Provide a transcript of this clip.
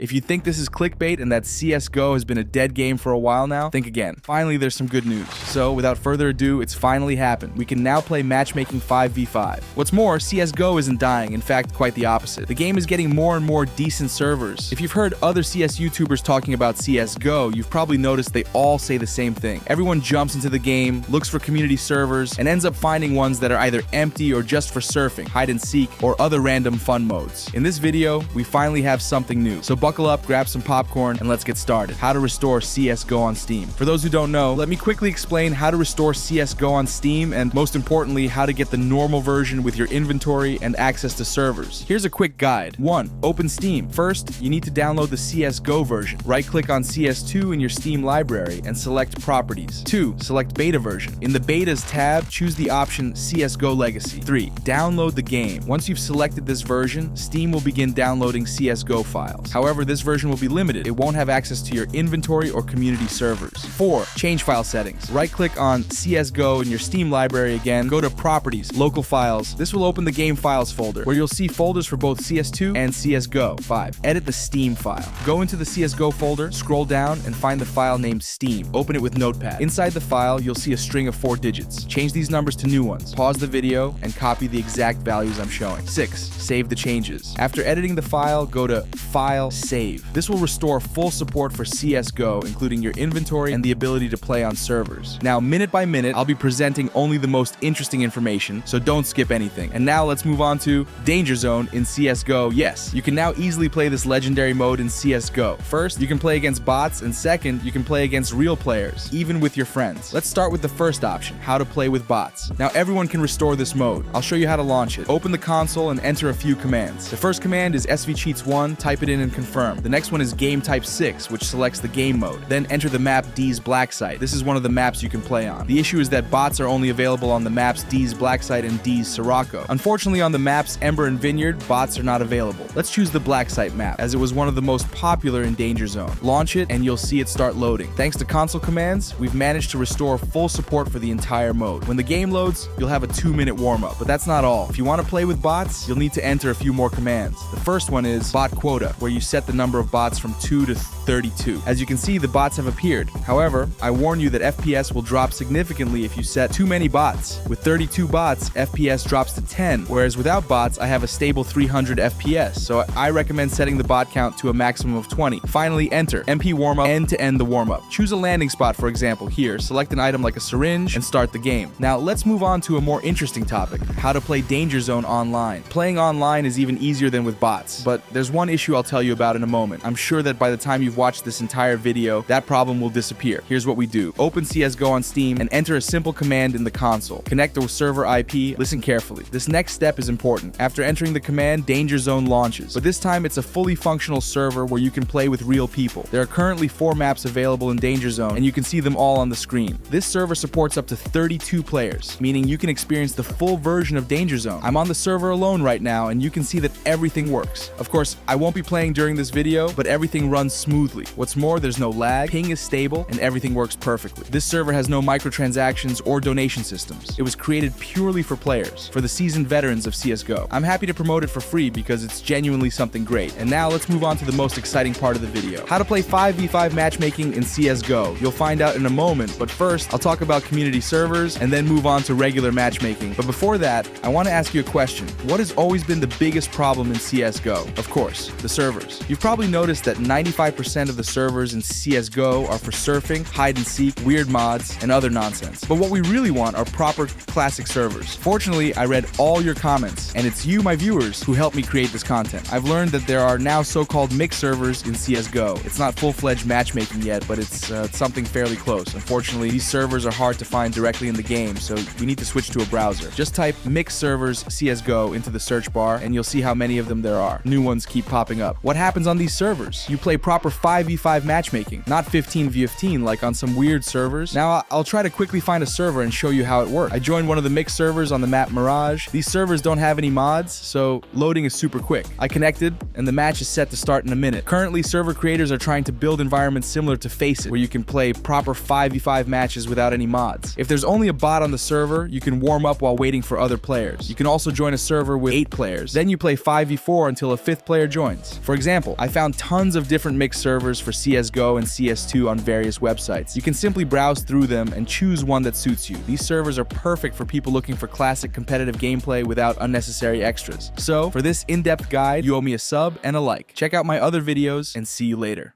If you think this is clickbait and that CSGO has been a dead game for a while now, think again. Finally, there's some good news. So, without further ado, it's finally happened. We can now play Matchmaking 5v5. What's more, CSGO isn't dying, in fact, quite the opposite. The game is getting more and more decent servers. If you've heard other CS YouTubers talking about CSGO, you've probably noticed they all say the same thing. Everyone jumps into the game, looks for community servers, and ends up finding ones that are either empty or just for surfing, hide and seek, or other random fun modes. In this video, we finally have something new. So buckle up, grab some popcorn, and let's get started. How to restore CSGO on Steam. For those who don't know, let me quickly explain how to restore CSGO on Steam, and most importantly, how to get the normal version with your inventory and access to servers. Here's a quick guide. 1. Open Steam. First, you need to download the CSGO version. Right-click on CS2 in your Steam library and select Properties. 2. Select Beta version. In the Betas tab, choose the option CSGO Legacy. 3. Download the game. Once you've selected this version, Steam will begin downloading CSGO files. However, this version will be limited. It won't have access to your inventory or community servers. 4. Change file settings. Right-click on CSGO in your Steam library again, go to Properties, Local Files. This will open the Game Files folder, where you'll see folders for both CS2 and CSGO. 5. Edit the Steam file. Go into the CSGO folder, scroll down, and find the file named Steam. Open it with Notepad. Inside the file, you'll see a string of 4 digits. Change these numbers to new ones. Pause the video and copy the exact values I'm showing. 6. Save the changes. After editing the file, go to File, Save. This will restore full support for CSGO, including your inventory and the ability to play on servers. Now, minute by minute, I'll be presenting only the most interesting information, so don't skip anything. And now let's move on to Danger Zone in CSGO. Yes, you can now easily play this legendary mode in CSGO. First, you can play against bots, and second, you can play against real players, even with your friends. Let's start with the first option, how to play with bots. Now, everyone can restore this mode. I'll show you how to launch it. Open the console and enter a few commands. The first command is svcheats1, type it in and confirm. The next one is game type 6, which selects the game mode. Then enter the map D's Black Site. This is one of the maps you can play on. The issue is that bots are only available on the maps D's Black Site and D's Sirocco. Unfortunately, on the maps Ember and Vineyard, bots are not available. Let's choose the Black Site map, as it was one of the most popular in Danger Zone. Launch it, and you'll see it start loading. Thanks to console commands, we've managed to restore full support for the entire mode. When the game loads, you'll have a 2-minute warm-up, but that's not all. If you want to play with bots, you'll need to enter a few more commands. The first one is bot quota, where you set the number of bots from 2 to 32. As you can see, the bots have appeared. However, I warn you that FPS will drop significantly if you set too many bots. With 32 bots, FPS drops to 10, whereas without bots, I have a stable 300 FPS, so I recommend setting the bot count to a maximum of 20. Finally, enter MP warm-up end to end the warm-up. Choose a landing spot, for example, here. Select an item like a syringe and start the game. Now, let's move on to a more interesting topic, how to play Danger Zone online. Playing online is even easier than with bots, but there's one issue I'll tell you about in a moment. I'm sure that by the time you've watched this entire video, that problem will disappear. Here's what we do. Open CSGO on Steam and enter a simple command in the console. Connect the server IP. Listen carefully. This next step is important. After entering the command, Danger Zone launches. But this time, it's a fully functional server where you can play with real people. There are currently 4 maps available in Danger Zone, and you can see them all on the screen. This server supports up to 32 players, meaning you can experience the full version of Danger Zone. I'm on the server alone right now, and you can see that everything works. Of course, I won't be playing during this video, but everything runs smoothly. What's more, there's no lag, ping is stable, and everything works perfectly. This server has no microtransactions or donation systems. It was created purely for players, for the seasoned veterans of CSGO. I'm happy to promote it for free because it's genuinely something great. And now let's move on to the most exciting part of the video. How to play 5v5 matchmaking in CSGO. You'll find out in a moment, but first, I'll talk about community servers and then move on to regular matchmaking. But before that, I want to ask you a question. What has always been the biggest problem in CSGO? Of course, the servers. You've probably noticed that 95% of the servers in CSGO are for surfing, hide and seek, weird mods, and other nonsense. But what we really want are proper classic servers. Fortunately, I read all your comments, and it's you, my viewers, who helped me create this content. I've learned that there are now so-called mixed servers in CSGO. It's not full-fledged matchmaking yet, but it's something fairly close. Unfortunately, these servers are hard to find directly in the game, so we need to switch to a browser. Just type mixed servers CSGO into the search bar, and you'll see how many of them there are. New ones keep popping up. What happens on these servers? You play proper 5v5 matchmaking, not 15v15 like on some weird servers. Now, I'll try to quickly find a server and show you how it works. I joined one of the mixed servers on the map Mirage. These servers don't have any mods, so loading is super quick. I connected, and the match is set to start in a minute. Currently, server creators are trying to build environments similar to Face It, where you can play proper 5v5 matches without any mods. If there's only a bot on the server, you can warm up while waiting for other players. You can also join a server with 8 players. Then you play 5v4 until a 5th player joins. For example, simple. I found tons of different mixed servers for CSGO and CS2 on various websites. You can simply browse through them and choose one that suits you. These servers are perfect for people looking for classic competitive gameplay without unnecessary extras. So, for this in-depth guide, you owe me a sub and a like. Check out my other videos and see you later.